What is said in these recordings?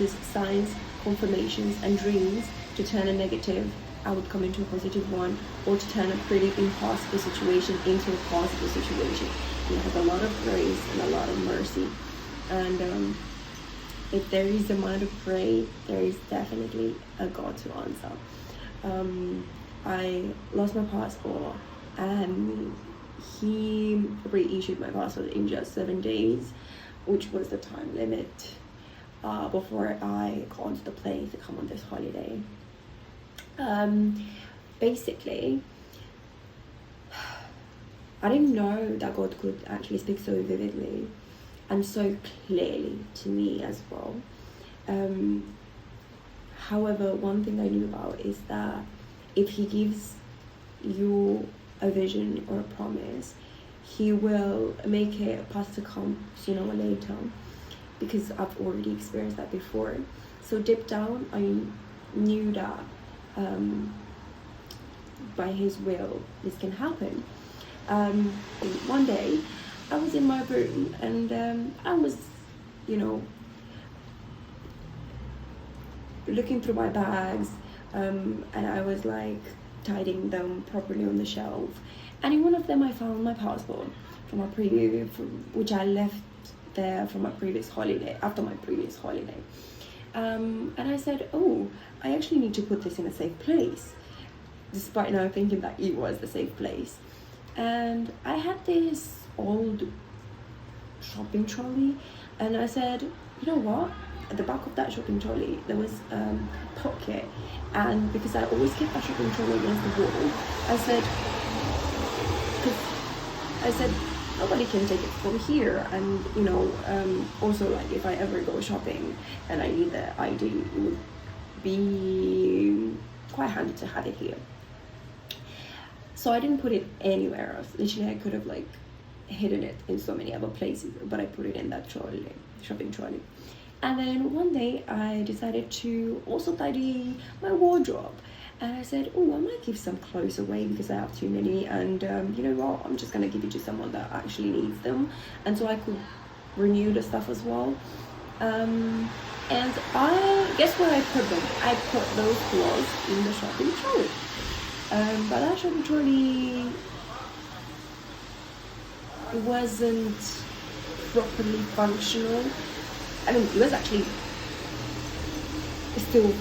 uses signs, confirmations, and dreams to turn a negative outcome into a positive one, or to turn a pretty impossible situation into a possible situation. He has a lot of grace and a lot of mercy. And if there is a man to pray, there is definitely a God to answer. I lost my passport, and he reissued my passport in just 7 days, which was the time limit before I got onto the plane to come on this holiday. Basically, I didn't know that God could actually speak so vividly and so clearly to me as well. However, one thing I knew about is that if he gives you a vision or a promise, he will make it pass to come sooner or later, because I've already experienced that before. So deep down, I knew that by his will, this can happen. One day, I was in my room, and I was, looking through my bags, and I was like tidying them properly on the shelf. And in one of them, I found my passport from which I left there from my previous holiday, after my previous holiday. And I said, oh, I actually need to put this in a safe place, despite now thinking that it was the safe place. And I had this old shopping trolley, and I said, you know what? At the back of that shopping trolley, there was a pocket, and because I always keep that shopping trolley against the wall, I said, nobody can take it from here, and also, like, if I ever go shopping and I need the ID, it would be quite handy to have it here. So I didn't put it anywhere else. Literally, I could have like hidden it in so many other places, but I put it in that shopping trolley. And then one day I decided to also tidy my wardrobe. And I said, oh, I might give some clothes away because I have too many. And you know what? I'm just going to give it to someone that actually needs them. And so I could renew the stuff as well. And I guess where I put them? I put those clothes in the shopping trolley. But that shopping trolley wasn't properly functional. I mean, it was actually still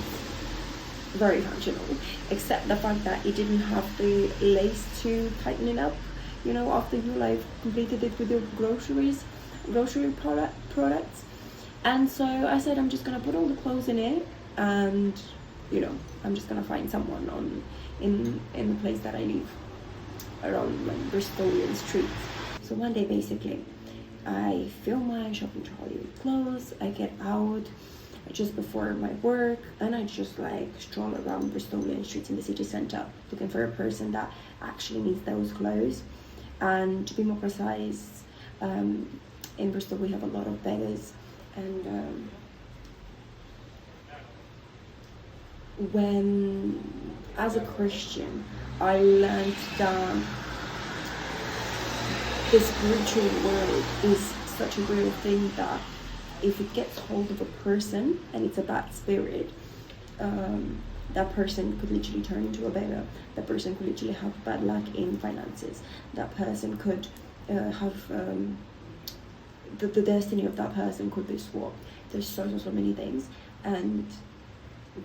very functional, except the fact that it didn't have the lace to tighten it up, after you like completed it with your grocery products. And so I said, I'm just gonna put all the clothes in it, and I'm just gonna find someone in the place that I live, around like Bristolian streets. So one day, basically, I fill my shopping trolley with clothes. I get out just before my work, and I just like stroll around Bristolian streets in the city centre, looking for a person that actually needs those clothes. And to be more precise, in Bristol we have a lot of beggars, and when, as a Christian, I learned that the spiritual world is such a real thing that if it gets hold of a person and it's a bad spirit, that person could literally turn into a beggar. That person could literally have bad luck in finances. That person could have the destiny of that person could be swapped. There's so many things. And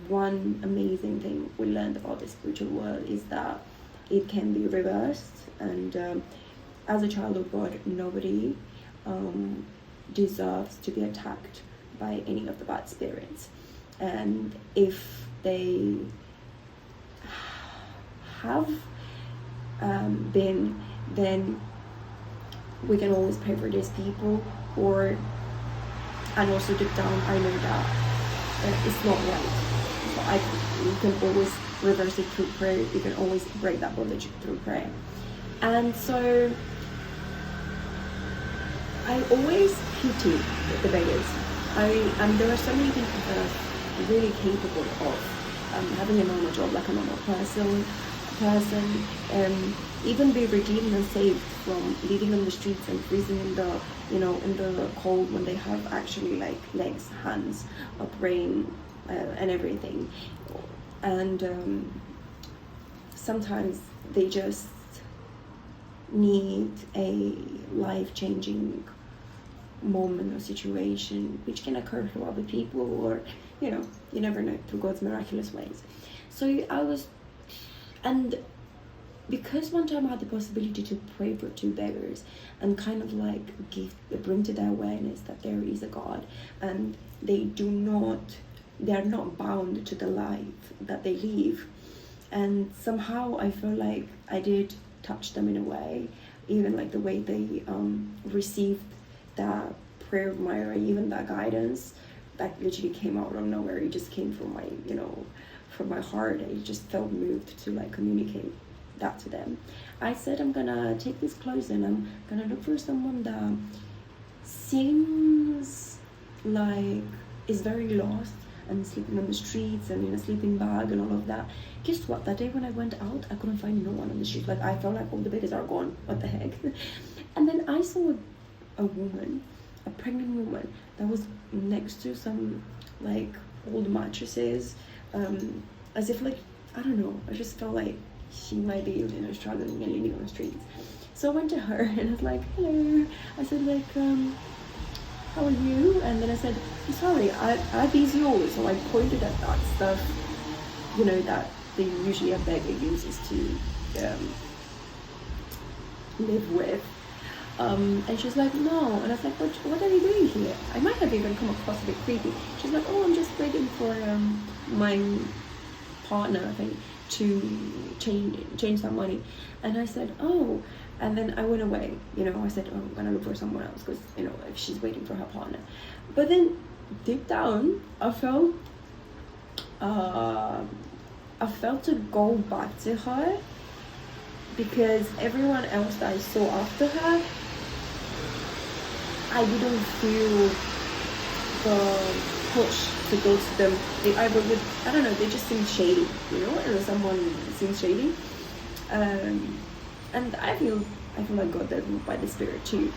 one amazing thing we learned about the spiritual world is that it can be reversed. And as a child of God, nobody deserves to be attacked by any of the bad spirits. And if they have been, then we can always pray for these people. And also deep down, I know that it's not right. So you can always reverse it through prayer. You can always break that bondage through prayer. And so I always pity the beggars. And there are so many people that are really capable of having a normal job, like a normal person, even be redeemed and saved from living on the streets and freezing in the, in the cold, when they have actually like legs, hands, a brain, and everything. And sometimes they just need a life-changing moment or situation, which can occur through other people, or you never know, through God's miraculous ways. So and because one time I had the possibility to pray for 2 beggars and kind of like bring to their awareness that there is a God, and they are not bound to the life that they live. And somehow I feel like I did touch them in a way, even like the way they received that prayer of mine, or even that guidance that literally came out of nowhere. It just came from my heart. I just felt moved to like communicate that to them. I said, I'm gonna take these clothes and I'm gonna look for someone that seems like is very lost and sleeping on the streets and in a sleeping bag and all of that. Guess what? That day when I went out, I couldn't find no one on the street. Like, I felt like all the beggars are gone. What the heck? And then I saw a woman, a pregnant woman, that was next to some like old mattresses, as if like, I don't know, I just felt like she might be struggling and living on the streets. So I went to her and I was like, hello. I said like, how are you? And then I said, I'm sorry, are these yours? So I pointed at that stuff, that they usually a beggar uses to live with. And she's like, no. And I was like, what are you doing here? I might have even come across a bit creepy. She's like, oh, I'm just waiting for my partner, I think, to change some money. And I said, oh. And then I went away. I said, oh, I'm gonna look for someone else, because if she's waiting for her partner. But then deep down, I felt to go back to her, because everyone else that I saw after her, I didn't feel the push to go to them. I don't know, they just seemed shady, and someone seems shady. And I feel like God does move by the Spirit too.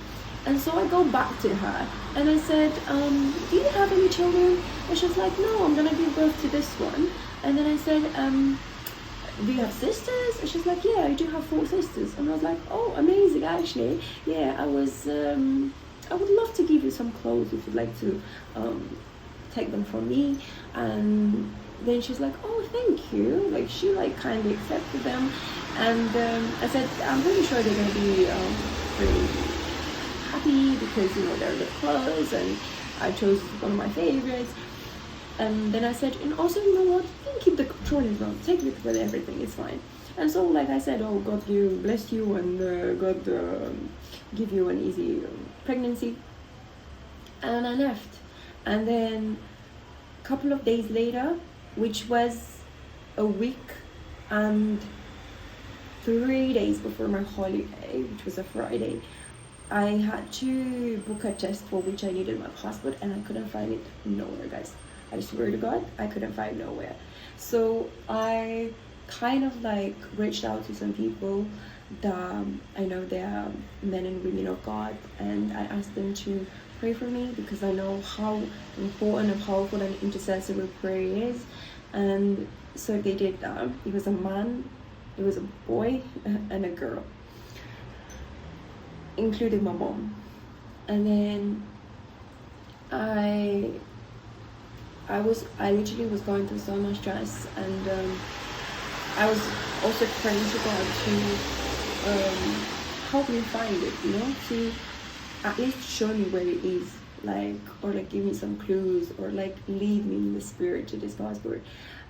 And so I go back to her and I said, do you have any children? And she's like, no, I'm gonna give birth to this one. And then I said, do you have sisters? And she's like, yeah, I do have 4 sisters. And I was like, oh, amazing, actually. Yeah, I would love to give you some clothes if you'd like to take them from me. And then she's like, oh, thank you. Like, she like kindly accepted them. And I said, I'm pretty sure they're gonna be pretty happy, because they're good clothes and I chose one of my favorites. And then I said, and also, you know what, you can keep the trolley around, take it with everything, it's fine. And so like I said, oh, God bless you, and God give you an easy pregnancy. And I left. And then a couple of days later, which was a week and 3 days before my holiday, which was a Friday, I had to book a test for which I needed my passport, and I couldn't find it nowhere, guys. I swear to God, I couldn't find it nowhere. So I kind of like reached out to some people that I know they are men and women of God, and I asked them to pray for me, because I know how important and powerful an intercessory prayer is. And so they did that. It was a man, it was a boy, and a girl, including my mom. And then I literally was going through so much stress, and I was also praying to God to help me find it, to at least show me where it is, like, or like give me some clues, or like lead me in the Spirit to this passport.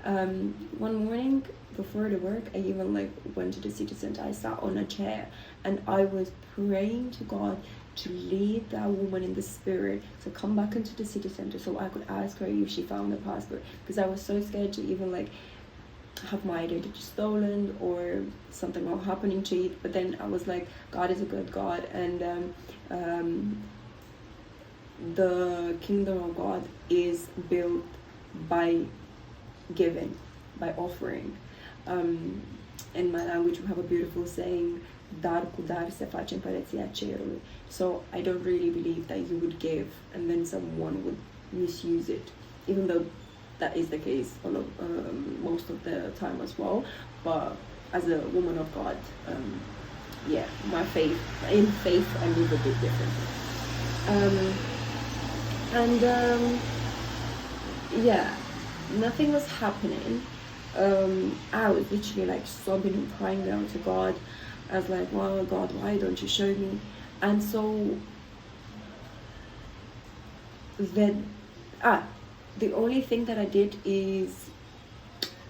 One morning before the work, I even like went to the city center. I sat on a chair and I was praying to God to lead that woman in the Spirit to come back into the city center, so I could ask her if she found the passport, because I was so scared to even like have my identity stolen or something wrong happening to it. But then I was like, God is a good God, and the kingdom of God is built by giving, by offering. in my language we have a beautiful saying, dar cu dar se face împărăția cerului. So I don't really believe that you would give and then someone would misuse it, even though that is the case most of the time as well. But as a woman of God, yeah, my faith, I live a bit differently. Yeah, nothing was happening. I was literally like sobbing and crying down to God. I was like, well, God, why don't you show me? And so then, the only thing that I did is,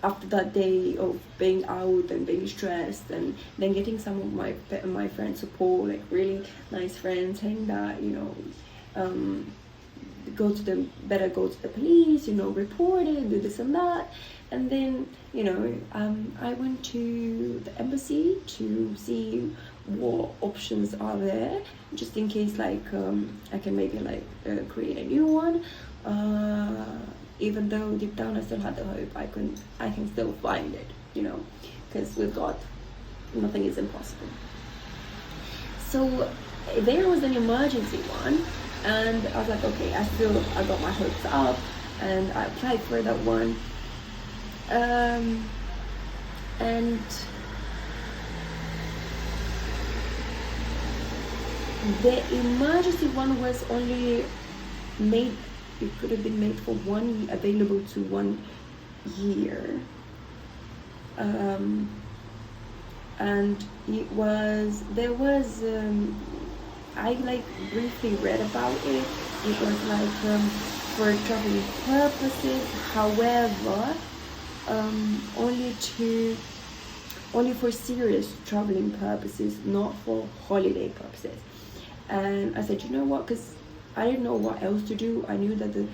after that day of being out and being stressed, and then getting some of my friends' support, like really nice friends, saying that, you know, better go to the police, you know, report it, do this and that. And then, you know, I went to the embassy to see what options are there, just in case, like, I can maybe like create a new one. Even though deep down I still had the hope I can still find it, you know, because with God, nothing is impossible. So there was an emergency one, and I was like, okay, I got my hopes up, and I applied for that one. And the emergency one was only made, it could have been made for available to 1 year. And I like briefly read about it. It was like for traveling purposes, however, only for serious traveling purposes, not for holiday purposes. And I said, you know what, because I didn't know what else to do. I knew that the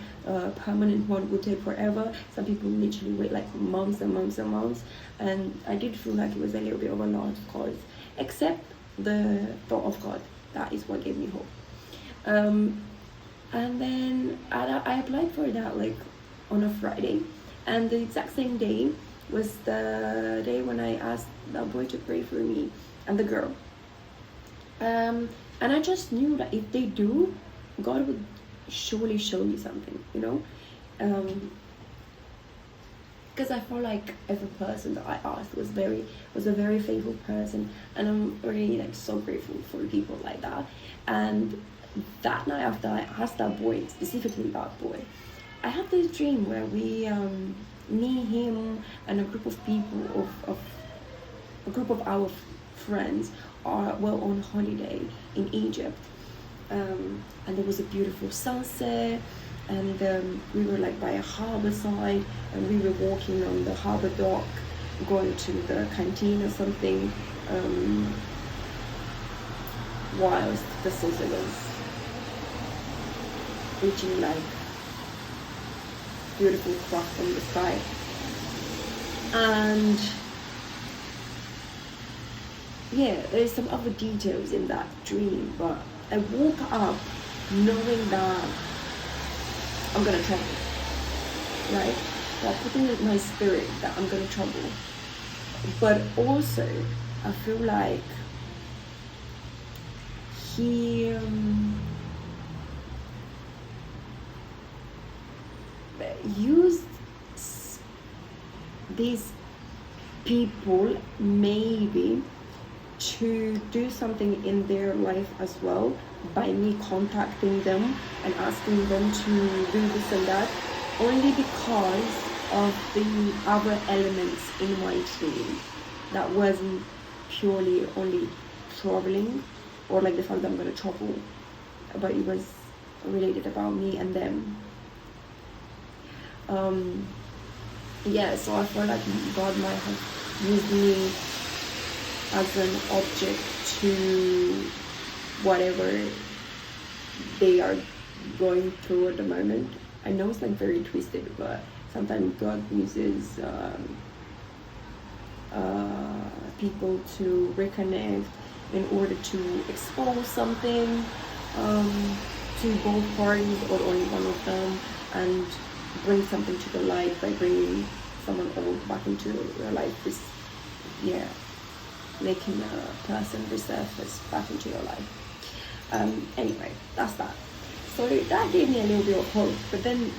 permanent one would take forever. Some people literally wait like months and months and months, and I did feel like it was a little bit of a lost cause, except the thought of God. That is what gave me hope. And then I applied for that like on a Friday, and the exact same day was the day when I asked that boy to pray for me and the girl. And I just knew that if they do, God would surely show me something, you know, because I felt like every person that I asked was a very faithful person, and I'm really like so grateful for people like that. And that night after I asked that boy, specifically that boy, I had this dream where we, me, him, and a group of people a group of our friends were on holiday in Egypt. And there was a beautiful sunset, and we were like by a harbor side, and we were walking on the harbor dock going to the canteen or something, whilst the sunset was reaching like beautiful craft from the sky. And yeah, there's some other details in that dream, but I woke up knowing that I'm gonna travel, right? That putting in my spirit that I'm gonna travel. But also, I feel like he used these people maybe to do something in their life as well, by me contacting them and asking them to do this and that, only because of the other elements in my dream that wasn't purely only traveling, or like the fact that I'm going to travel, but it was related about me and them. Yeah, so I felt like God might have used me as an object to whatever they are going through at the moment. I know it's like very twisted, but sometimes God uses people to reconnect in order to expose something to both parties or only one of them, and bring something to the light by bringing someone old back into their life. yeah, making a person resurface back into your life. Anyway, that's that. So that gave me a little bit of hope. But then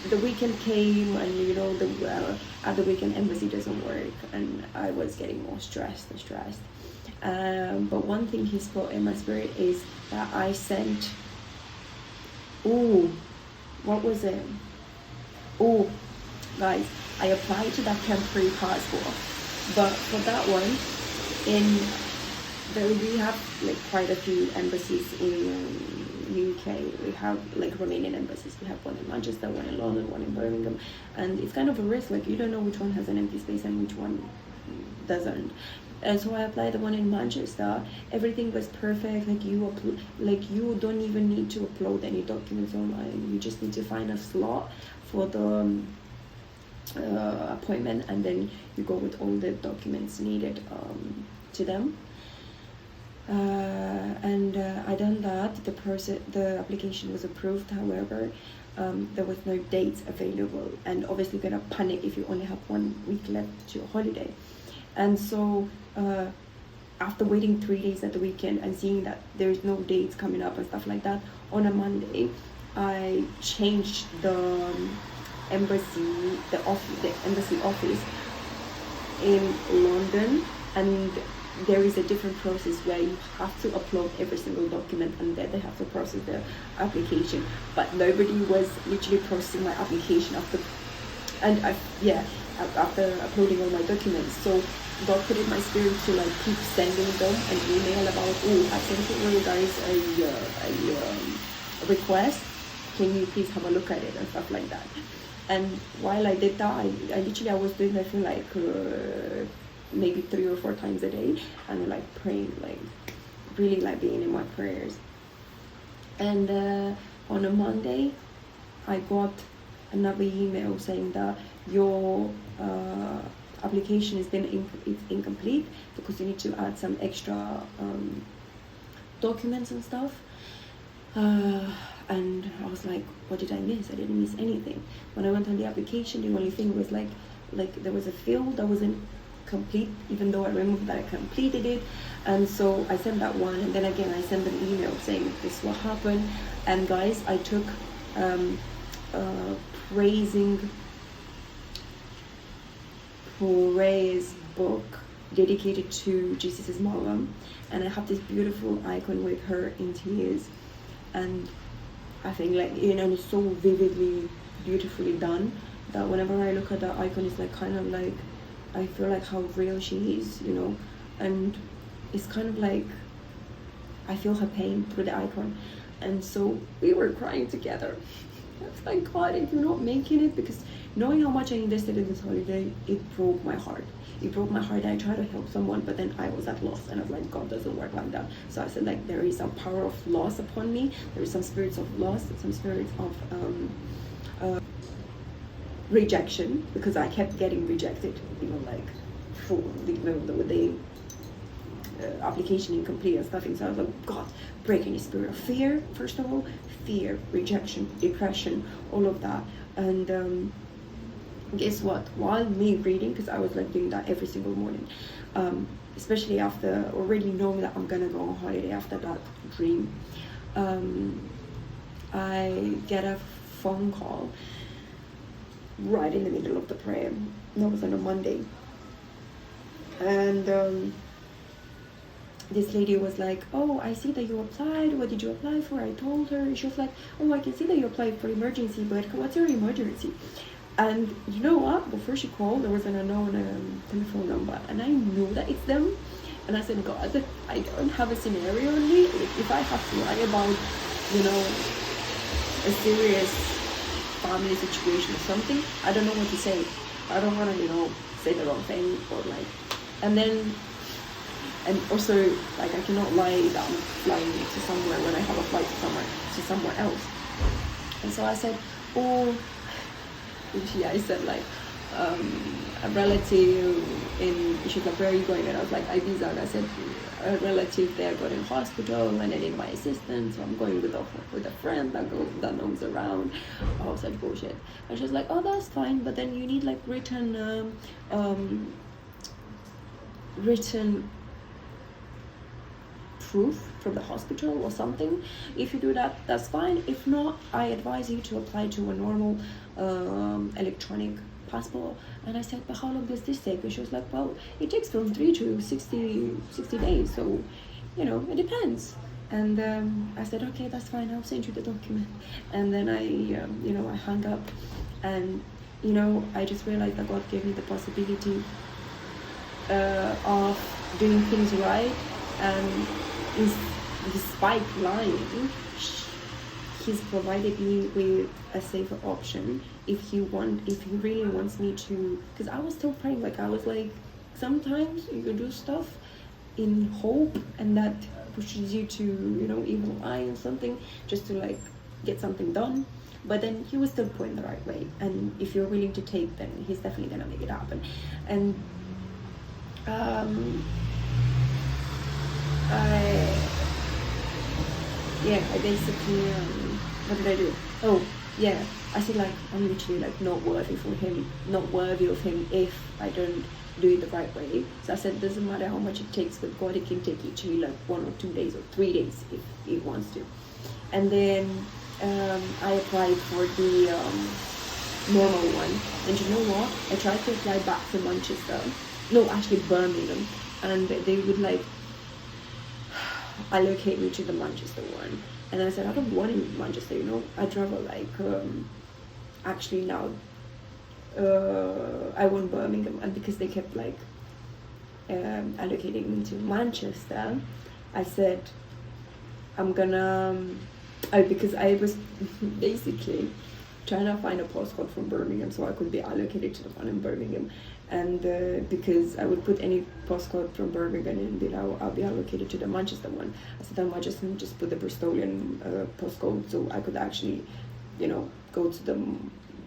the weekend came, and you know, at the weekend embassy doesn't work, and I was getting more stressed and stressed. But one thing he spoke in my spirit is that I sent. What was it? Guys, I applied to that temporary passport, but for that one, we have like quite a few embassies in UK. We have like Romanian embassies. We have one in Manchester, one in London, one in Birmingham, and it's kind of a risk. Like you don't know which one has an empty space and which one doesn't. And so I applied the one in Manchester. Everything was perfect. Like you don't even need to upload any documents online. You just need to find a slot for the appointment, and then you go with all the documents needed to them. And I done that. The application was approved. However, there was no dates available, and obviously you're gonna panic if you only have 1 week left to your holiday. And so after waiting 3 days at the weekend and seeing that there's no dates coming up and stuff like that, on a Monday I changed the embassy office in London, and there is a different process where you have to upload every single document, and then they have to process the application. But nobody was literally processing my application after uploading all my documents. So God put in my spirit to like keep sending them an email about, I sent you guys a request, can you please have a look at it, and stuff like that. And while I did that, I was doing, I feel like maybe 3 or 4 times a day, and like praying, like really like being in my prayers. And on a Monday I got another email saying that your application has been incomplete because you need to add some extra documents and stuff. And I was like, what did I miss? I didn't miss anything. When I went on the application, the only thing was like there was a field that wasn't complete, even though I remember that I completed it. And so I sent that one, and then again I sent an email saying this is what happened. And guys, I took praise book dedicated to Jesus' mom, and I have this beautiful icon with her in tears, and I think, like, you know, it's so vividly, beautifully done that whenever I look at that icon, it's like kind of like I feel like how real she is, you know. And it's kind of like I feel her pain through the icon. And so we were crying together. It's like, God, if you're not making it, because knowing how much I invested in this holiday, it broke my heart. It broke my heart. I tried to help someone, but then I was at loss, and I was like, God doesn't work like that. So I said, like, there is a power of loss upon me. There is some spirits of loss, some spirits of rejection, because I kept getting rejected, even like for the application incomplete and stuff. And so I was like, God, break any spirit of fear, first of all, fear, rejection, depression, all of that. And guess what? While me reading, because I was like doing that every single morning, especially after already knowing that I'm gonna go on holiday after that dream, I get a phone call right in the middle of the prayer. That was on a Monday, and this lady was like, oh, I see that you applied. What did you apply for? I told her. She was like, oh, I can see that you applied for emergency, but what's your emergency? And you know what? Before she called, there was an unknown telephone number, and I knew that it's them. And I said, God, I don't have a scenario on me. If I have to lie about, you know, a serious family situation or something, I don't know what to say. I don't want to, you know, say the wrong thing, or like, and also, like, I cannot lie that I'm flying to somewhere when I have a flight to somewhere else. And so I said, oh, I said, like, a relative in, she's like, where are you going? And I was like, Ibiza. And I said, a relative there got in hospital, and I need my assistance, so I'm going with a friend that knows around. I was like, bullshit. And she's like, oh, that's fine, but then you need like written written proof from the hospital or something. If you do that, that's fine. If not, I advise you to apply to a normal electronic passport. And I said, but how long does this take? And she was like, well, it takes from 3 to 60 days, so you know, it depends. And I said, okay, that's fine, I'll send you the document. And then I hung up, and I just realized that God gave me the possibility of doing things right, and despite lying, He's provided me with a safer option if He really wants me to. Because I was still praying, like I was like, sometimes you can do stuff in hope, and that pushes you to evil eye or something, just to like get something done. But then He was still pointing the right way, and if you're willing to take, then He's definitely gonna make it happen. And I basically what did I do? Oh yeah, I said like I'm literally like not worthy of him if I don't do it the right way. So I said, doesn't matter how much it takes with God, it can take literally like 1 or 2 days or 3 days if He wants to. And then I applied for the normal one, and you know what, I tried to apply back to Manchester, no, actually Birmingham, and they would like allocate me to the Manchester one. And I said, I don't want in Manchester, I'd rather like actually now I want Birmingham. And because they kept like allocating me to Manchester, I said I'm gonna because I was basically trying to find a postcode from Birmingham so I could be allocated to the one in Birmingham. And because I would put any postcode from Birmingham and be I'll be allocated to the Manchester one. I said I might just put the Bristolian postcode so I could actually go to the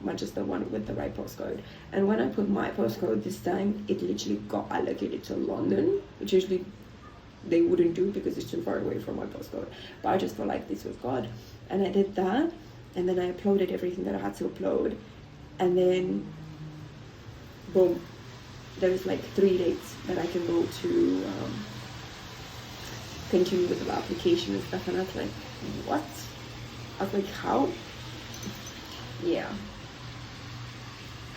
Manchester one with the right postcode. And when I put my postcode this time, it literally got allocated to London, which usually they wouldn't do because it's too far away from my postcode. But I just felt like this was God, and I did that. And then I uploaded everything that I had to upload, and then boom, there's like 3 dates that I can go to continue with the application and stuff. And I was like, what? I was like, how? Yeah,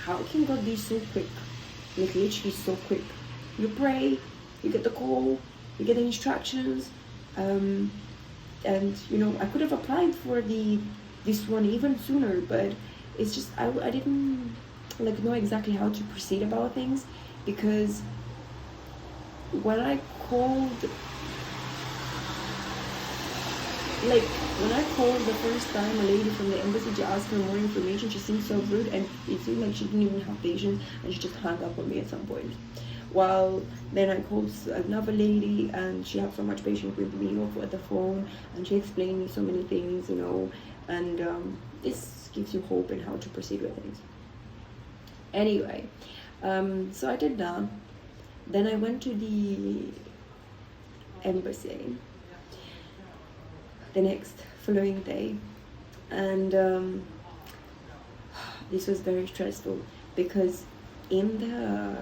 how can God be so quick? Like literally so quick. You pray, you get the call, you get the instructions, and I could have applied for this one even sooner, but it's just I didn't like know exactly how to proceed about things, because when I called the first time, a lady from the embassy to ask for more information, she seemed so rude, and it seemed like she didn't even have patience, and she just hung up on me at some point. While then I called another lady, and she had so much patience with me over the phone, and she explained me so many things, and this gives you hope in how to proceed with things. Anyway, so I did that. Then I went to the embassy the next following day, and this was very stressful, because in the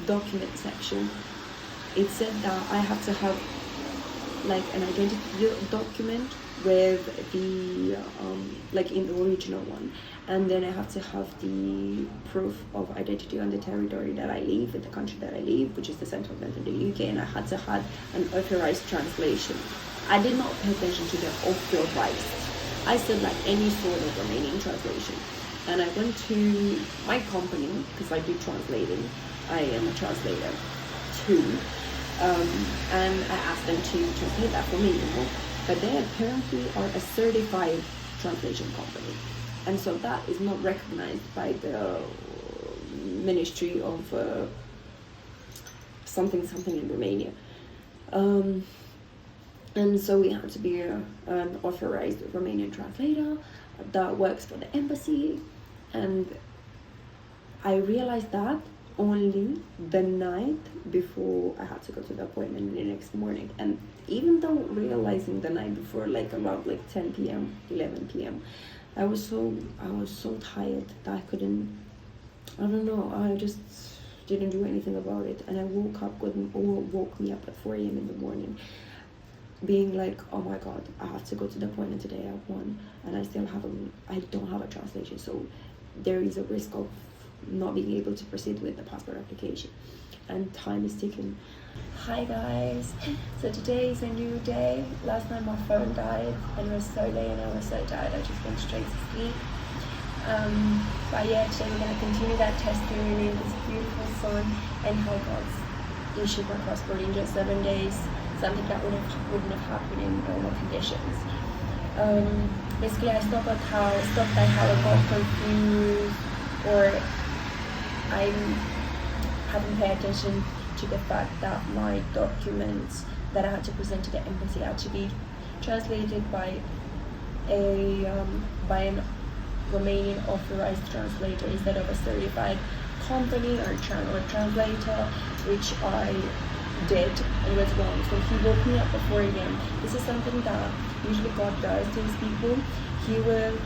document section it said that I have to have like an identity document with the like in the original one, and then I have to have the proof of identity on the territory that I live, in the country that I live, which is the settlement in the UK, and I had to have an authorized translation. I did not pay attention to the authorized. I said like any sort of Romanian translation. And I went to my company, because I do translating. I am a translator too. And I asked them to translate that for me, But they apparently are a certified translation company. And so that is not recognized by the Ministry of something in Romania. And so we had to be an authorized Romanian translator that works for the embassy. And I realized that only the night before I had to go to the appointment the next morning. And even though realizing the night before, like around like 10 p.m., 11 p.m., I was so tired that I couldn't, I don't know, I just didn't do anything about it. And I woke me up at 4 a.m. in the morning, being like, oh my god, I have to go to the appointment today at 1, and I don't have a translation, so there is a risk of not being able to proceed with the passport application, and time is ticking. Hi guys, so today is a new day. Last night my phone died and it was so late and I was so tired, I just went straight to sleep. But yeah, today we're going to continue that testimony of this beautiful sun and how God's issued my passport in just 7 days, something that wouldn't have happened in normal conditions. Basically, I stopped at how I got confused, or I haven't paid attention to the fact that my documents that I had to present to the embassy had to be translated by an Romanian authorized translator instead of a certified company or translator, which I did, and was wrong. So he woke me up before again. This is something that usually God does to his people. He will,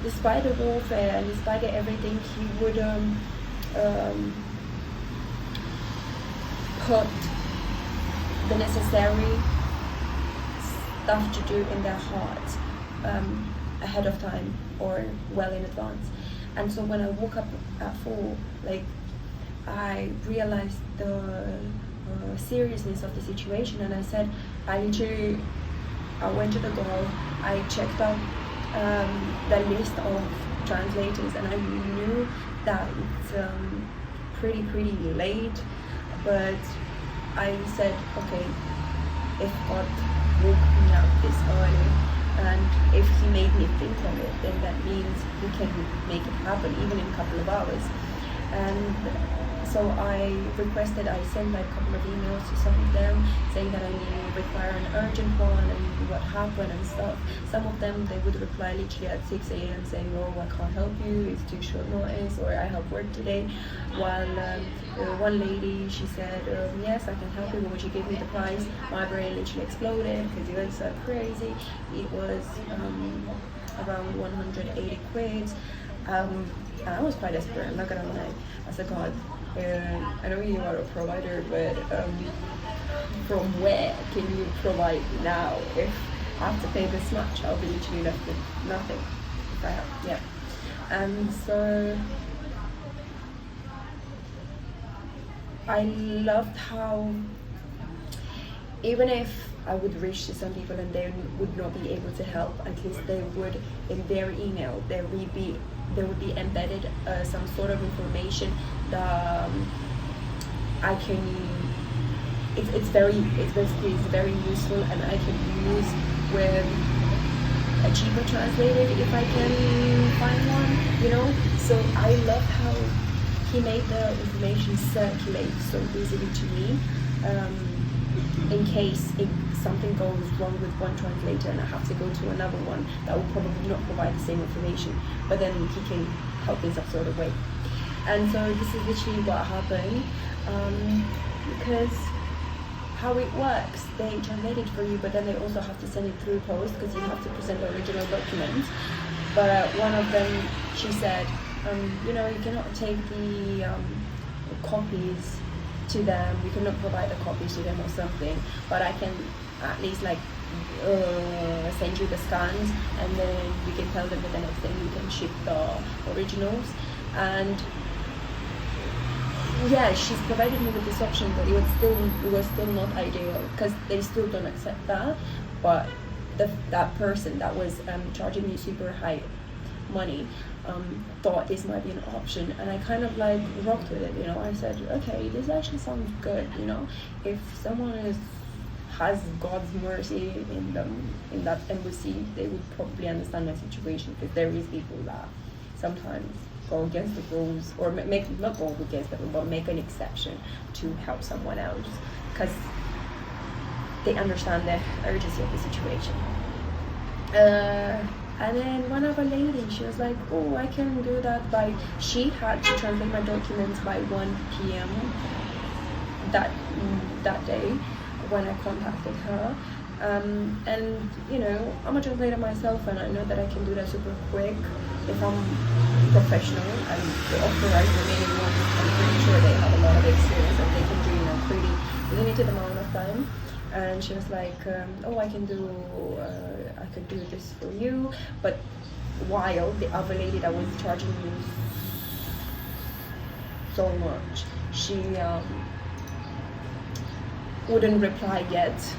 despite the warfare and despite everything, he would put the necessary stuff to do in their hearts ahead of time or well in advance. And so when I woke up at 4, I realized the seriousness of the situation, and I said, I went to the Gulf, I checked out the list of translators, and I knew that it's pretty late, but I said, okay, if God woke me up this early and if he made me think of it, then that means he can make it happen even in a couple of hours. And so I sent a couple of emails to some of them saying that I require an urgent one and what happened and stuff. Some of them, they would reply literally at 6 a.m. saying, oh, I can't help you, it's too short notice, or I have work today. While one lady, she said, yes, I can help you, but would you give me the price? My brain literally exploded because it was so crazy. It was around 180 quid. And I was quite desperate, I'm not gonna lie. I said, God, I know you are a provider, but from where can you provide now? If I have to pay this much, I'll be literally left with nothing. If I have, yeah. And so I loved how even if I would reach to some people and they would not be able to help, at least they would, in their email, there would be embedded some sort of information that I can. It's very useful, and I can use with a cheaper translator if I can find one. You know, so I love how he made the information circulate so easily to me. In case something goes wrong with one translator and I have to go to another one that will probably not provide the same information, but then he can help in some sort of way. And so this is literally what happened, because how it works, they translate it for you, but then they also have to send it through post because you have to present the original document. But one of them, she said, you cannot take the copies to them, you cannot provide the copies to them or something, but I can at least send you the scans, and then we can tell them that the next day you can ship the originals. And yeah, she's provided me with this option, but it was still not ideal because they still don't accept that. But that person that was charging me super high money thought this might be an option, and I kind of rocked with it. I said, okay, this actually sounds good. If someone has God's mercy in that embassy, they would probably understand my situation, because there is people that sometimes go against the rules, or not go against them, but make an exception to help someone else because they understand the urgency of the situation. And then one other lady, she was like, oh, I can do that she had to translate my documents by 1 p.m. that day when I contacted her. And I'm a translator myself, and I know that I can do that super quick. if I'm professional and the authorized remaining ones, I'm pretty sure they have a lot of experience and they can do in a pretty limited amount of time. And she was like, oh, I could do this for you, but while the other lady that was charging me so much, she wouldn't reply yet.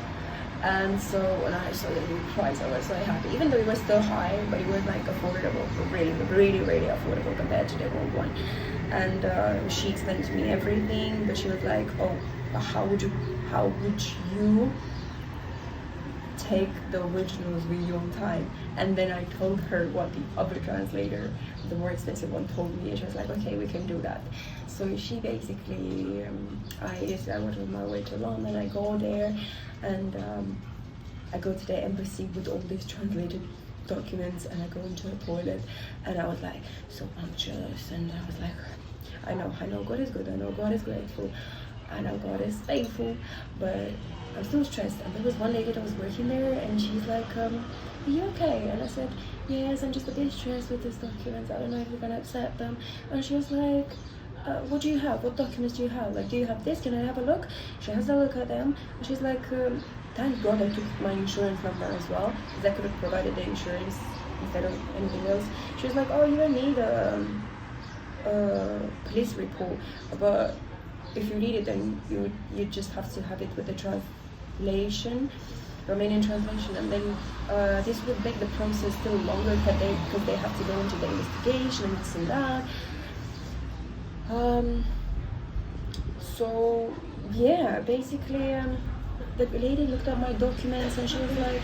And so when I saw the new price, I was so happy, even though it was still high, but it was like affordable, really affordable compared to the old one. And she explained to me everything, but she was like, oh, how would you take the originals with your own time? And then I told her what the other translator, the more expensive one, told me, and she was like, okay, we can do that. So she basically, I went on my way to London, I go there, and I go to the embassy with all these translated documents, and I go into a toilet, and I was like so anxious, and I was like, I know God is good, I know God is grateful, I know God is faithful, but I'm still stressed. And there was one lady that was working there, and she's like, are you okay? And I said, yes, I'm just a bit stressed with these documents, I don't know if you're gonna accept them. And she was like, what do you have? What documents do you have? Like, do you have this? Can I have a look? She has a look at them, and she's like, thank God I took my insurance number as well, because I could have provided the insurance instead of anything else. She was like, oh, you don't need a police report, but if you need it, then you just have to have it with the translation, Romanian translation, and then this would make the process still longer because they have to go into the investigation and this and that. So yeah, basically the lady looked at my documents and she was like,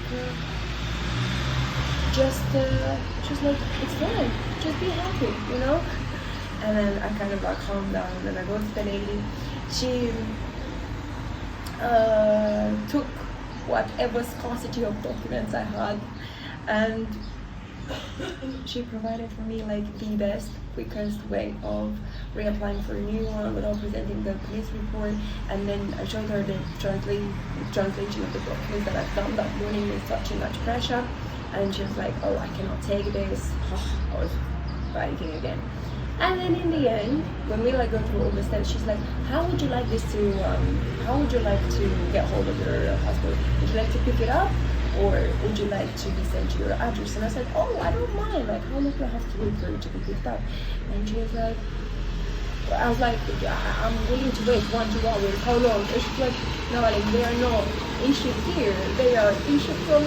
she was like, it's fine, just be happy, you know. And then I kind of like calmed down, and I go to the lady. She took whatever scarcity of documents I had, and she provided for me like the best, quickest way of reapplying for a new one without presenting the police report. And then I showed her the translation of the documents that I've done that morning with such and such pressure, and she was like, oh, I cannot take this. I was panicking again. And then in the end, when we like go through all the steps, she's like, how would you like to get hold of your passport? Would you like to pick it up, or would you like to be sent to your address? And I said, oh, I don't mind, like, how long do I have to wait for it to be picked up? And she was like, I was like, I'm willing to wait 1 to 2 hours, how long? And she's like, no, like, they are not issued here, they are issued from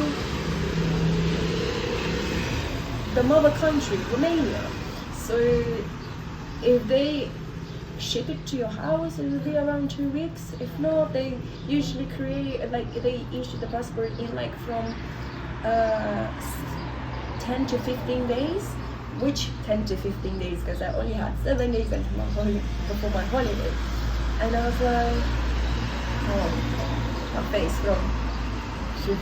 the mother country, Romania. So if they ship it to your house, it will be around 2 weeks. If not, they usually they issue the passport in like from 10 to 15 days. Which 10 to 15 days, because I only had 7 days until before my holiday. And I was like, oh, my face from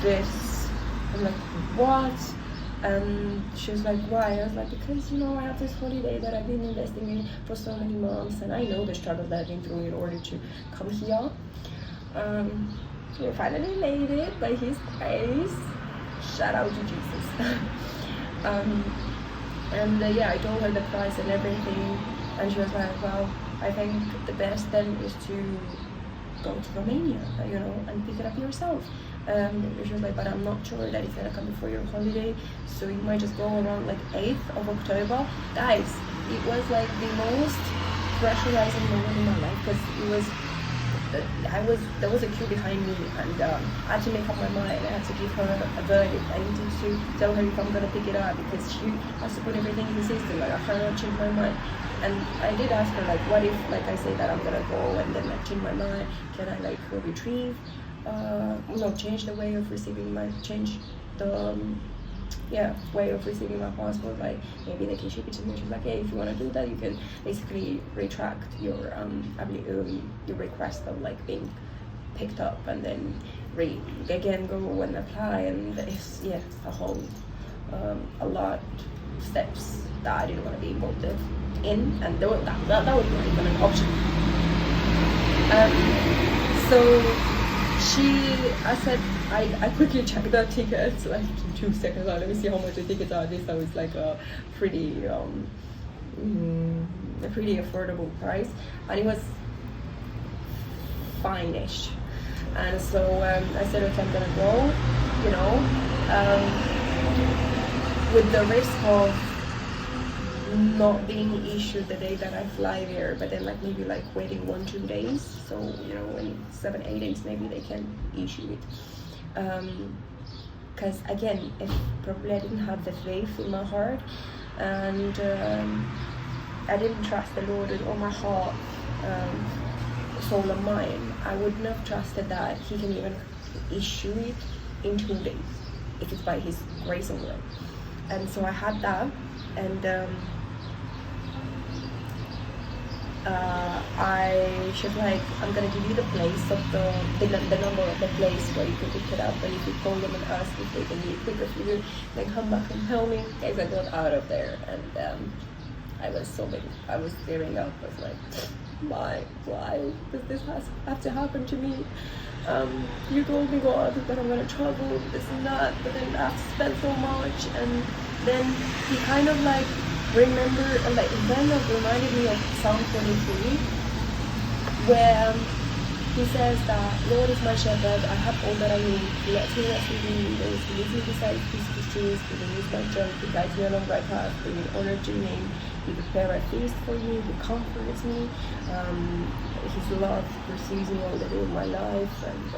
this. I'm like, what? And she was like, why? I was like, because, you know, I have this holiday that I've been investing in for so many months, and I know the struggles that I've been through in order to come here. We finally made it by His grace. Shout out to Jesus. Yeah, I told her the price and everything, and she was like, well, I think the best then is to go to Romania, you know, and pick it up yourself. She was like, but I'm not sure that it's gonna come before your holiday, so you might just go around like 8th of October. Guys, it was like the most pressurizing moment in my life, because it was, there was a queue behind me, and I had to make up my mind. I had to give her a verdict. I needed to tell her if I'm gonna pick it up, because she has to put everything in the system. Like, I cannot change my mind. And I did ask her, like, what if, like, I say that I'm gonna go and then I change my mind? Can I like retrieve? Change the way of receiving my, way of receiving my passport, like maybe they can ship it to me. She's like, hey, if you want to do that, you can basically retract your your request of like being picked up, and then again go and apply, and it's a whole a lot of steps that I didn't want to be involved in, and that was not even an option. So I said, I quickly checked the tickets, like in 2 seconds. Let me see how much the tickets are. This was like a pretty affordable price, and it was fine-ish. And so I said, okay, I'm gonna go, you know, with the risk of not being issued the day that I fly there, but then like maybe like waiting 1-2 days, so you know, in 7-8 days maybe they can issue it. Because again, if probably I didn't have the faith in my heart, and I didn't trust the Lord with all my heart, soul and mind, I wouldn't have trusted that He can even issue it in 2 days if it's by His grace and will. And so I had that, and I should like, I'm gonna give you the place of the number of the place where you can pick it up, and if you call them and ask if they can be quicker for you, then come back and tell me. Guys, I got out of there, and I was sobbing. I was tearing up. I was like, why does this have to happen to me? You told me, God, that I'm gonna travel, this and that, but then I have to spend so much. And then He kind of like like it kind of reminded me of Psalm 23, where He says that, Lord is my shepherd, I have all that I need. He lets me rest in green meadows. He leads me beside peaceful streams. He renews my strength. He guides me along right path, bringing honor to Your name. He prepares a feast for me. He comforts me. His love pursues me all the day of my life, and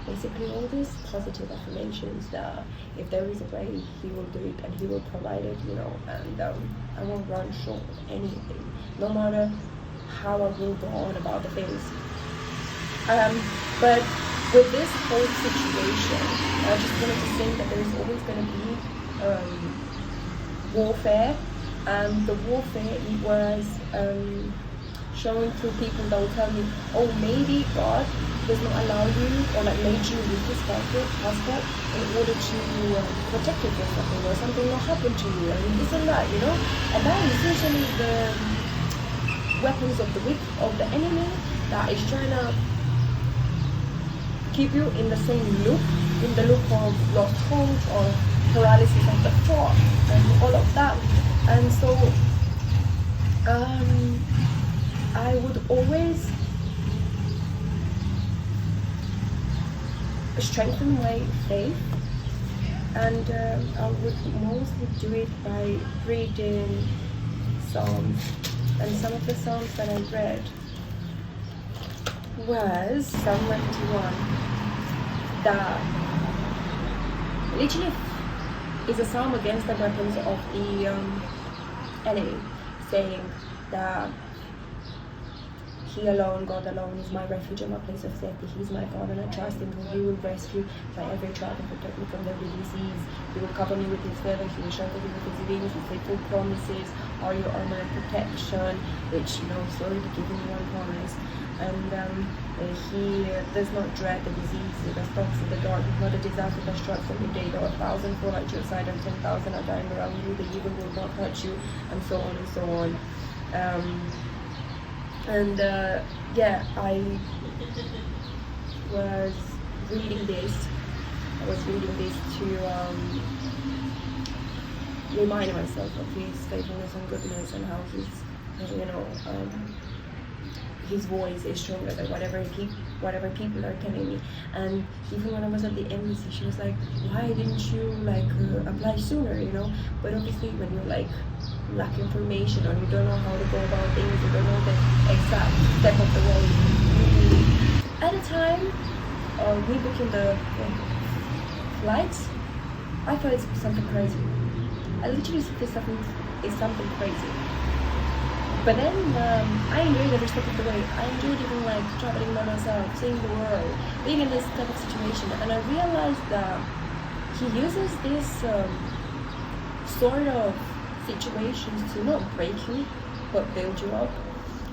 basically all these positive affirmations that if there is a way, He will do it and He will provide it, you know. And I won't run short of anything, no matter how I will go on about the things. But with this whole situation, I just wanted to say that there's always going to be warfare, and the warfare, it was showing through people that will tell me, oh, maybe God does not allow you, or like made you use this passport in order to protect you from something, or something will happen to you, and this and that, you know. And that is usually the weapons of the enemy that is trying to keep you in the same loop, in the loop of lost hope or paralysis of the thought and all of that. And so I would always strengthen my faith, and I would mostly do it by reading Psalms. And some of the Psalms that I read was Psalm 91, that literally is a psalm against the weapons of the enemy, saying that He alone, God alone, is my refuge and my place of safety. He's my God, and I trust in Him. He will rescue my every trial and protect me from every disease. He will cover me with His feathers. He will shelter me with His wings. His faithful promises are your armor and protection, which, you know, He's already given you one promise. And He does not dread the disease that stalks in the dark, not the disaster that strikes on your day. There are 1,000 fall at your side and 10,000 are dying around you. The evil will not touch you, and so on and so on. Yeah, I was reading this. To remind myself of His faithfulness and goodness, and how His, you know, His voice is stronger than whatever people are telling me. And even when I was at the embassy, she was like, why didn't you like apply sooner, you know? But obviously when you like lack information, or you don't know how to go about things, you don't know the exact step of the way. At the time we booking the flights, I thought it's something crazy. I literally thought it's something crazy. But then I enjoyed every step of the way. I enjoyed even like traveling by myself, seeing the world, being in this type of situation. And I realized that He uses this sort of situations to not break you, but build you up.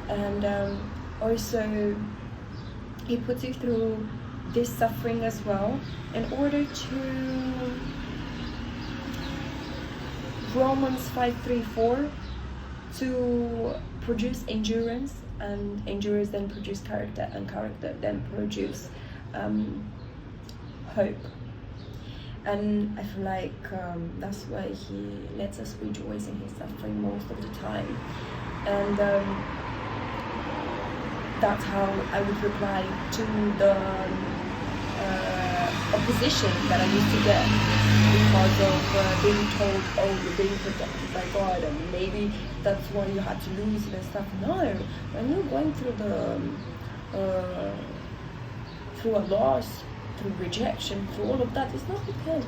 And also He puts you through this suffering as well, in order to, Romans 5:3-4, to produce endurance, and endurance then produce character, and character then produce hope. And I feel like that's why he lets us rejoice in his suffering most of the time. And that's how I would reply to the opposition that I used to get because of being told, oh, you're being protected by God, and maybe that's why you had to lose it and stuff. No, when you're going through through a loss, through rejection, through all of that, it's not because God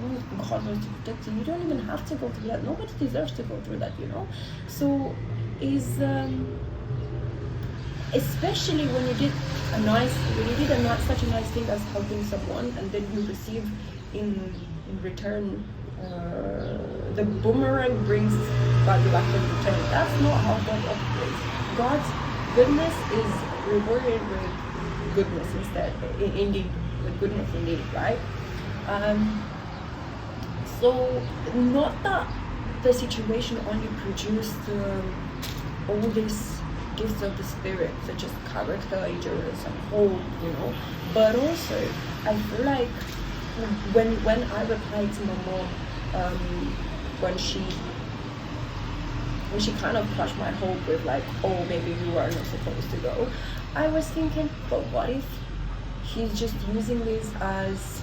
wants to protect you. You don't even have to go through that. Nobody deserves to go through that, you know. So especially when you did such a nice thing as helping someone, and then you receive in return the boomerang brings back in return. That's not how God operates. God's goodness is rewarded with goodness instead. Indeed, with goodness indeed, right? So not that the situation only produced all these gifts of the Spirit, such as character, endurance, and hope, you know, but also I feel like when I replied to my mom, when she kind of crushed my hope with like, oh, maybe you are not supposed to go, I was thinking, but what if he's just using this as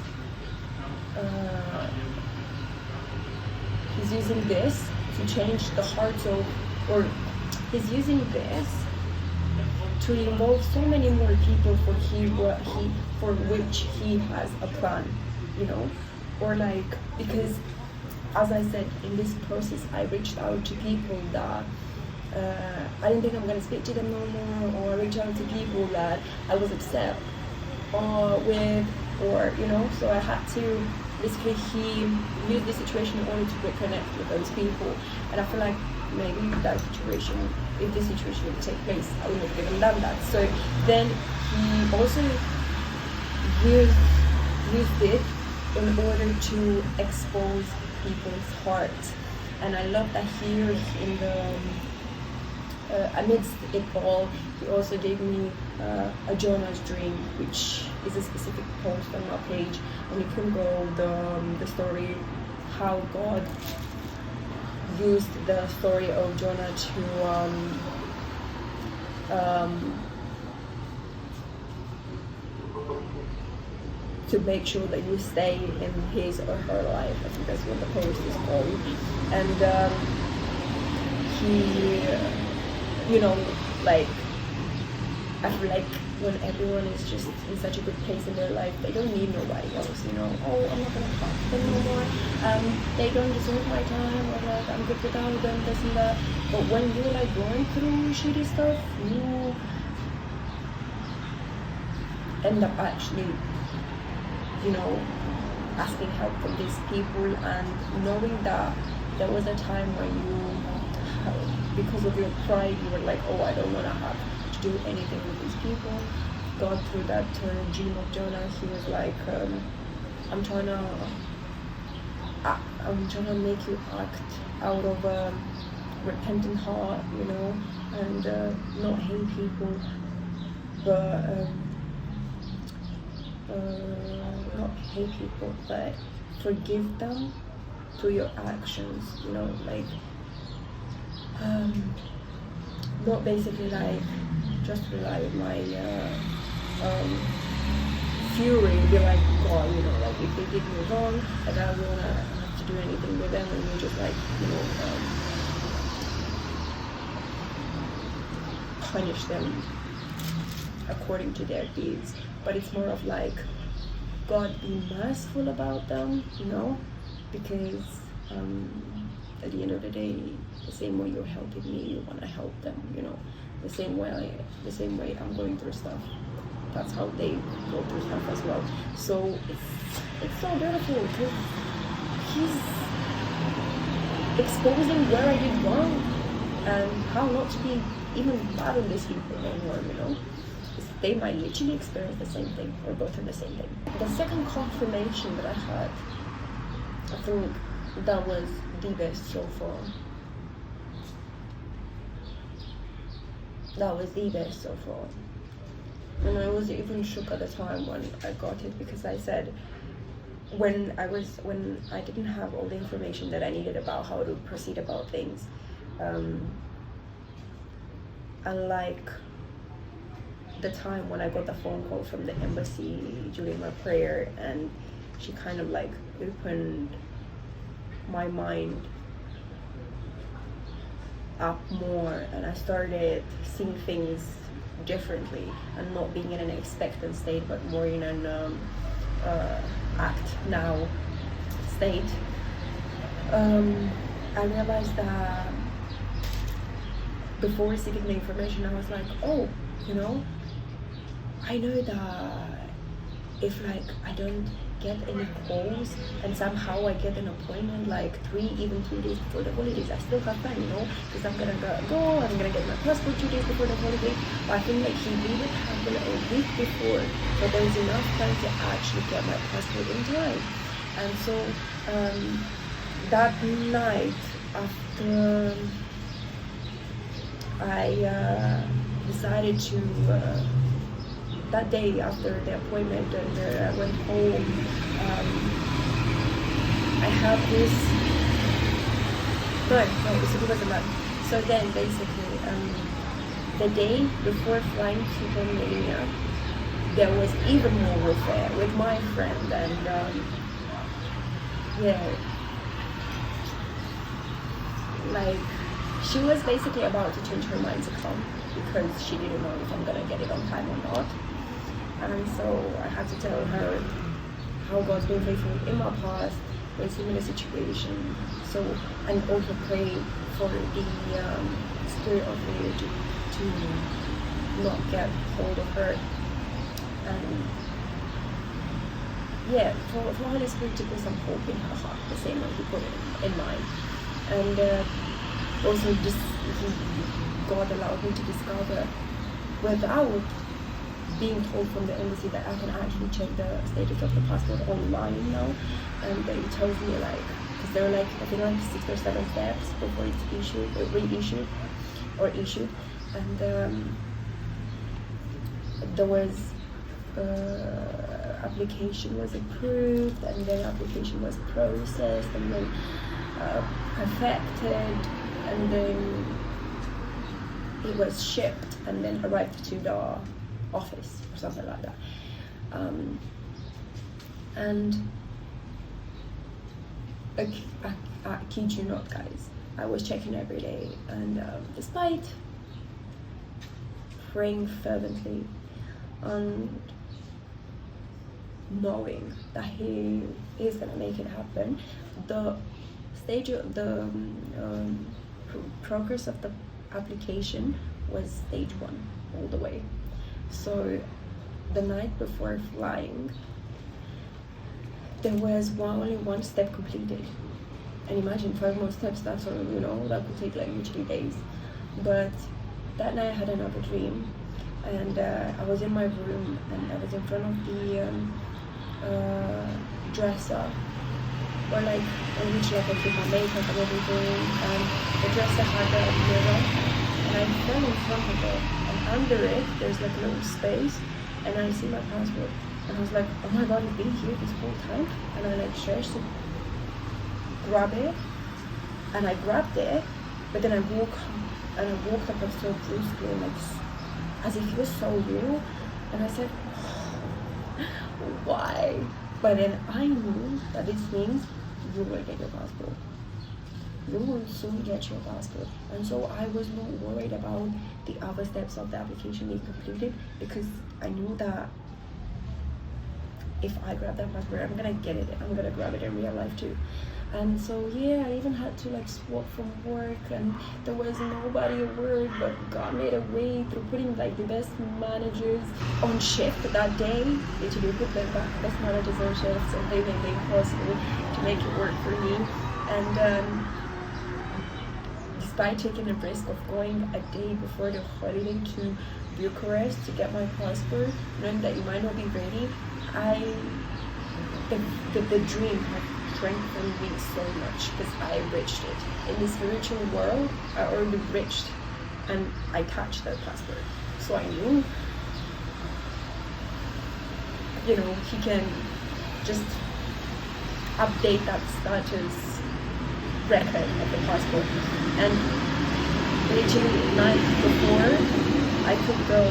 he's using this to change the hearts of, or he's using this to involve so many more people for which he has a plan, you know, or like, because as I said, in this process I reached out to people that I didn't think I'm going to speak to them no more, or I reached out to people that I was upset with, or you know, so I had to basically he used the situation in order to reconnect with those people, and I feel like maybe if this situation would take place, I would have given them that. So then he also used it in order to expose people's hearts, and I love that here in the amidst it all, he also gave me a Jonah's dream, which is a specific post on my page, and you can go the story how God used the story of Jonah to make sure that you stay in his or her life. I think that's what the post is called. And he, you know, like, I feel like when everyone is just in such a good place in their life, they don't need nobody else, you know. Oh, I'm not gonna talk to them no more. They don't deserve my time, or like I'm good without them, this and that. But when you're like going through shitty stuff, you end up actually, you know, asking help from these people, and knowing that there was a time when you, because of your pride, you were like, oh, I don't want to have to do anything with these people. God, through that dream of Jonah, he was like, I'm trying to make you act out of a repentant heart, you know, and not hate people, but not hate people, but forgive them through your actions, you know, like not basically like just rely on my fury, be like, God, you know, like if they did me wrong, like I don't wanna have to do anything with them, and you just like, you know, punish them according to their deeds. But it's more of like, God, be merciful about them, you know, because at the end of the day, the same way you're helping me, you want to help them, you know, the same way I'm going through stuff, that's how they go through stuff as well. So it's so beautiful, because he's exposing where I did wrong and how not to be even mad on these people anymore, you know. They might literally experience the same thing, or go through the same thing. The second confirmation that I had, I think that was the best so far. That was the best so far. And I was even shook at the time when I got it, because I said, when I didn't have all the information that I needed about how to proceed about things, unlike the time when I got the phone call from the embassy during my prayer, and she kind of like opened my mind up more, and I started seeing things differently and not being in an expectant state, but more in an act now state. I realized that before receiving the information, I was like, oh, you know, I know that if like I don't get any calls and somehow I get an appointment like 3 days before the holidays, I still have time, you know, because I'm gonna go, I'm gonna get my passport 2 days before the holiday. But I think like he made it happen a week before, but there was enough time to actually get my passport in time. And so that night after I decided to that day after the appointment, and I went home, I had this, no, it wasn't that. So then basically, the day before flying to Romania, there was even more warfare with my friend, and yeah, like, she was basically about to change her mind to come, because she didn't know if I'm gonna get it on time or not. And so I had to tell her how God's been faithful in my past with similar situation. So, and also pray for the spirit of religion to not get hold of her. And yeah, for Holy Spirit to put some hope in her heart, the same way He put it in mine. And also just God allowed me to discover, without being told from the embassy, that I can actually check the status of the passport online now, and it tells me like, because there are like, I think like 6 or 7 steps before it's issued, or reissued, or issued, and there was application was approved, and then application was processed, and then perfected, and then it was shipped and then arrived to the office or something like that. And I kid you not, guys, I was checking every day, and despite praying fervently and knowing that He is gonna make it happen, the stage of the progress of the application was stage 1 all the way. So the night before flying, there was only one step completed, and imagine 5 more steps. That's all, you know, that could take like literally days. But that night I had another dream, and I was in my room, and I was in front of the dresser, or like on which like I did my makeup and everything, and the dresser had a mirror, and I fell in front of it, and under it there's like a little space, and I see my passport, and I was like, oh my God, it's been here this whole time. And I like stretched to grab it, and I grabbed it, but then I walked up and so brusquely, like as if it was so real, and I said, why? But then I knew that this means you will get your passport. You will soon get your passport. And so I was not worried about the other steps of the application being completed, because I knew that if I grab that passport, I'm gonna get it. I'm gonna grab it in real life too. And so yeah, I even had to like swap from work, and there was nobody at work, but God made a way through putting like the best managers on shift that day. Literally put the best managers on shift, so they made it possible to make it work for me. And despite taking the risk of going a day before the holiday to Bucharest to get my passport, knowing that you might not be ready, the dream had strengthened me so much, because I reached it. In the spiritual world, I already reached, and I touched that passport. So I knew you know, he can just update that status record of the passport. And literally night before, I took the,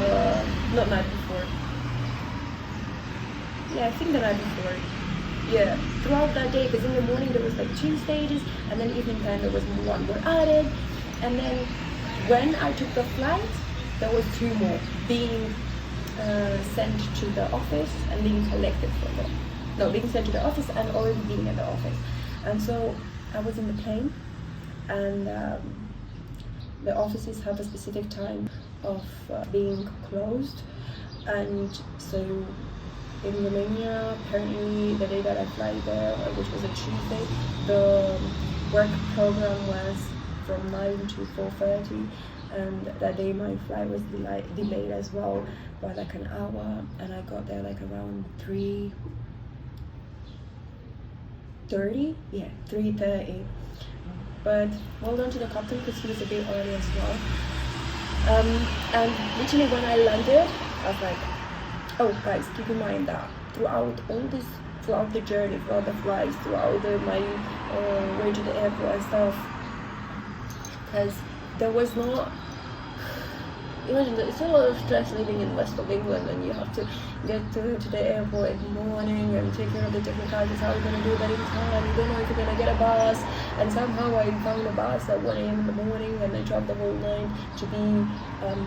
not night before, yeah, I think the night before, yeah, throughout that day, because in the morning there was like 2 stages, and then evening time there was one more added, and then when I took the flight, there was 2 more being sent to the office and being collected from them. No, being sent to the office and already being at the office. And so I was in the plane, and the offices have a specific time of being closed, and so in Romania, apparently the day that I fly there, which was a Tuesday, the work program was from 9 to 4:30, and that day my flight was delayed as well by like an hour, and I got there like around 3:30. Yeah, 3:30. But well done to the captain, because he was a bit early as well. And literally when I landed, I was like, oh guys, keep in mind that throughout the journey, throughout the flights, throughout my way to the airport and stuff, because there was not, imagine that it's a lot of stress living in west of England, and you have to get to the airport in the morning and take care of the technicalities, how you're going to do that in time, you don't know if you're going to get a bus, and somehow I found a bus at 1 a.m. in the morning, and I dropped the whole night to be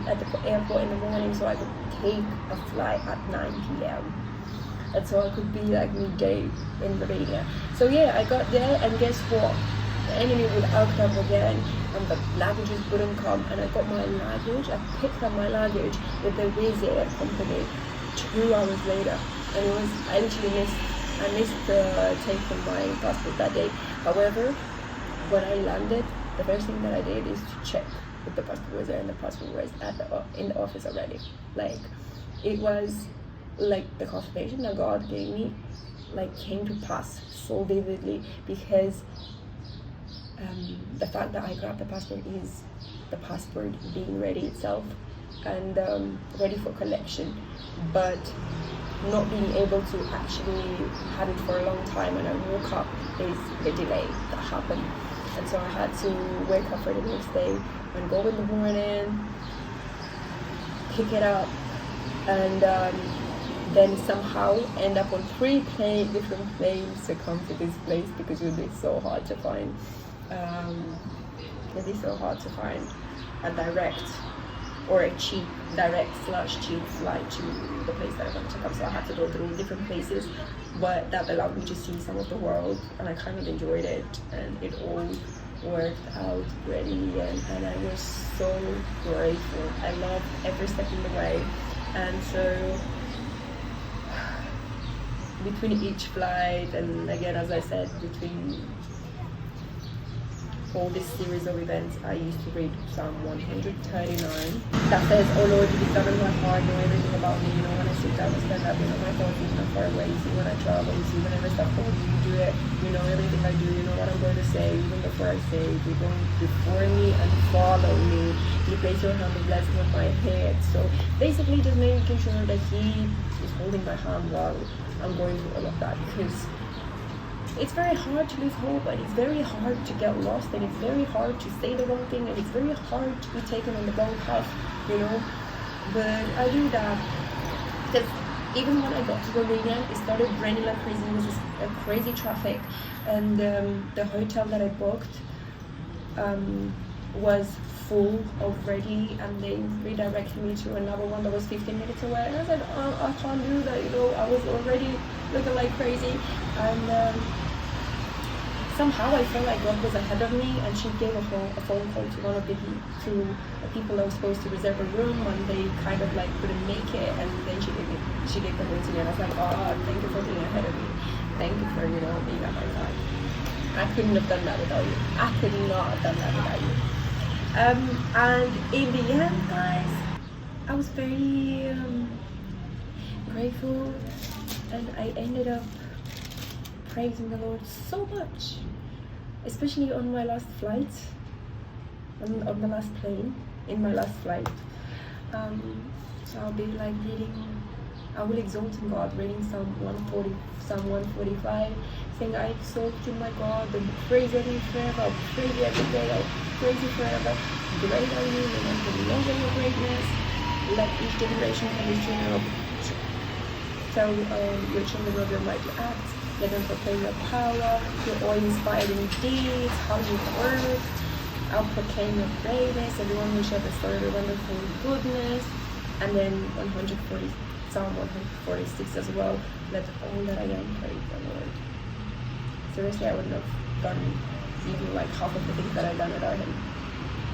at the airport in the morning so I could take a flight at 9 p.m. and so I could be like midday in Romania. So yeah, I got there, and guess what? The enemy would act up again, and the luggages wouldn't come, and I got my luggage. I picked up my luggage with the Wizz Air company 2 hours later, and it was, I literally missed the taking my passport that day. However, when I landed, the first thing that I did is to check if the passport was there, and the passport was in the office already. Like, it was like the confirmation that God gave me like came to pass so vividly, because the fact that I grabbed the passport is the passport being ready itself and ready for collection, but not being able to actually have it for a long time. And I woke up, is the delay that happened, and so I had to wake up for the next day and go in the morning, pick it up, and then somehow end up on 3 different planes to come to this place, because it would be so hard to find. It'd be so hard to find a direct or a direct/cheap flight to the place that I wanted to come. So I had to go through different places, but that allowed me to see some of the world, and I kind of enjoyed it, and it all worked out really in the end, and I was so grateful. I loved every step of the way. And so between each flight, and again, as I said, between all this series of events, I used to read Psalm 139 that says, "Oh Lord, you discover my heart, know everything about me. You know when I sit down and stand up, you know my thoughts even how far away. You see when I travel, you see whenever I step forward, you do it. You know everything I do. You know what I'm going to say, even before I say it. You're going before me and follow me. You place your hand of blessing on my head." So basically, just making sure that He is holding my hand while I'm going through all of that, because it's very hard to lose hope, and it's very hard to get lost, and it's very hard to say the wrong thing, and it's very hard to be taken on the wrong path, you know. But I do that because even when I got to Romania, it started raining like crazy. It was a crazy traffic, and the hotel that I booked was full already, and they redirected me to another one that was 15 minutes away, and I said, I can't do that, you know. I was already looking like crazy, and somehow I felt like God was ahead of me, and she gave a phone call to one of the people that was supposed to reserve a room, and they kind of like couldn't make it, and then she gave the room to me, and I was like, oh, thank you for being ahead of me, thank you for, you know, being at my side. I couldn't have done that without you. I could not have done that without you. And in the end, guys, I was very grateful, and I ended up praising the Lord so much, especially on my last flight, on the last plane, in my last flight. So I'll be like reading I will exalt in God, reading Psalm 145, saying, I exalt you, my God, and praise you forever. I'll praise you every day. I'll praise you forever. Great are you, and I'm going to remember your greatness. Let each generation and each generation tell your children of your mighty acts. Let them proclaim your power, your awe-inspiring deeds, how you work. I'll proclaim your greatness. Everyone will share the story of your wonderful goodness. And then Psalm 146 as well. Let all that I am praise the Lord. Seriously, I wouldn't have done even like half of the things that I've done without him.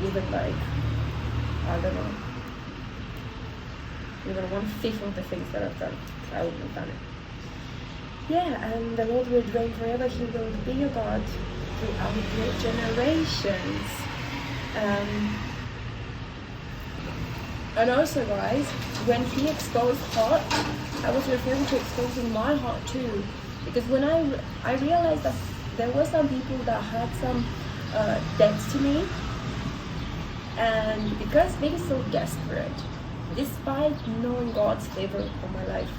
Even like, I don't know, even 1/5 of the things that I've done, I wouldn't have done it. Yeah, and the Lord will reign forever. He will be your God throughout your generations. And also, guys, when he exposed heart, I was referring to exposing my heart too. Because when I realized that there were some people that had some debts to me, and because being so desperate, despite knowing God's favor on my life,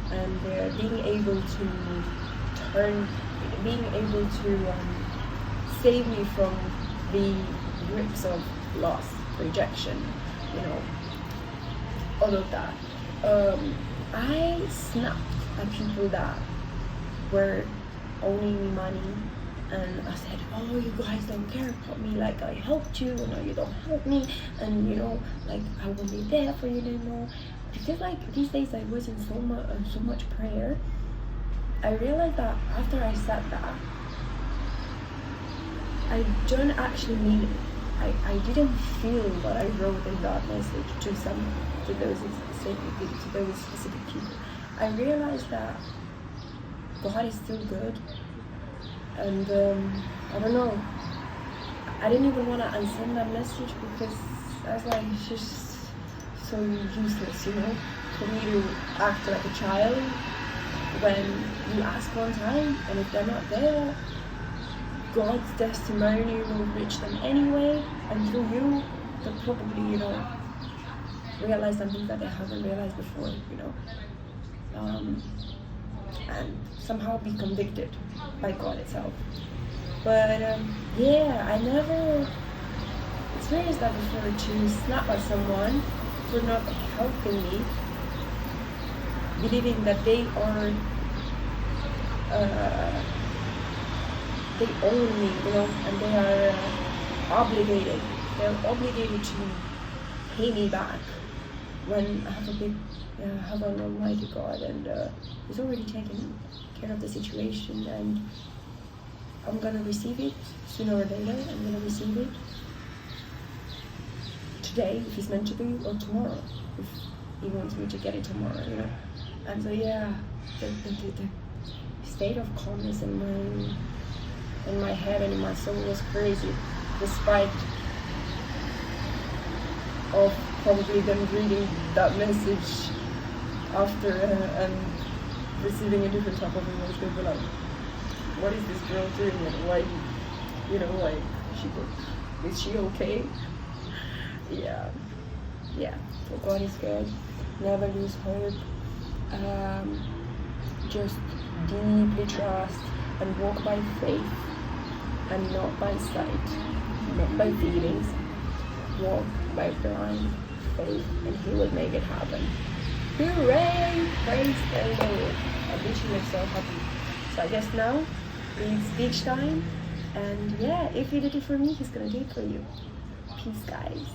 and being able to save me from the grips of loss, rejection, all of that, I snapped at people that were owing me money, and I said, oh, you guys don't care about me, like I helped you, and now you don't help me, and like I won't be there for you anymore. Because like these days I was in so much prayer, I realized that after I said that, I don't actually mean it. I didn't feel what I wrote in that message to those specific people. I realized that God is still good, and I don't know, I didn't even want to unsend that message because I was like, it's just so useless, for me to act like a child when you ask one time, and if they're not there, God's testimony will reach them anyway, and through you, they'll probably, realize something that they haven't realized before, and somehow be convicted by God itself. But yeah, I never experienced that before, to snap at someone for not helping me, believing that they are they own me, and they are obligated. They're obligated to pay me back when I have an Almighty God, and He's already taken care of the situation, and I'm gonna receive it sooner or later. I'm gonna receive it today if He's meant to be, or tomorrow if He wants me to get it tomorrow, And so yeah, the state of calmness in my head and in my soul was crazy, despite of probably them reading that message after and receiving a different type of emotion. They were like, what is this girl doing, and why, like, is she okay? Yeah, so God is good. Never lose hope. Just deeply trust and walk by faith and not by sight, not by feelings. Walk by blind faith, and He will make it happen. Hooray! Praise the Lord. I'm wishing myself happy. So I guess now it's beach time, and yeah, if He did it for me, He's gonna do it for you. Peace, guys.